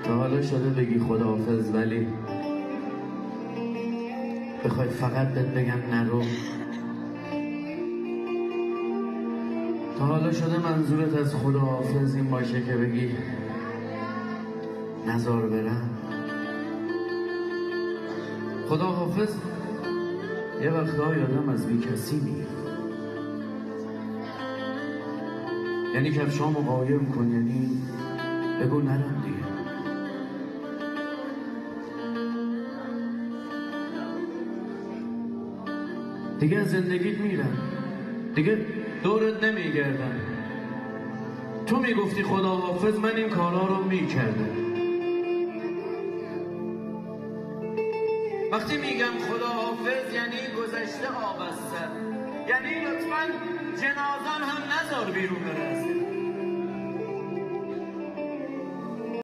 تا حالا شده بگی خداحافظ ولی بخوای فقط بهت بگم نرو؟ تا حالا شده منظورت از خداحافظ این باشه که بگی نزار برم؟ خداحافظ یه وقتهای آدم از بی کسی میگه، یعنی کفشامو قایم کن، یعنی بگو نرم دیگه. دیگه از زندگیت میرم، دیگه دورت نمیگردم. تو میگفتی خداحافظ، من این کارا رو میکردم. وقتی میگم خداحافظ یعنی گذشته آبسته، یعنی لطفاً جنازم هم نذار بیرون برسه.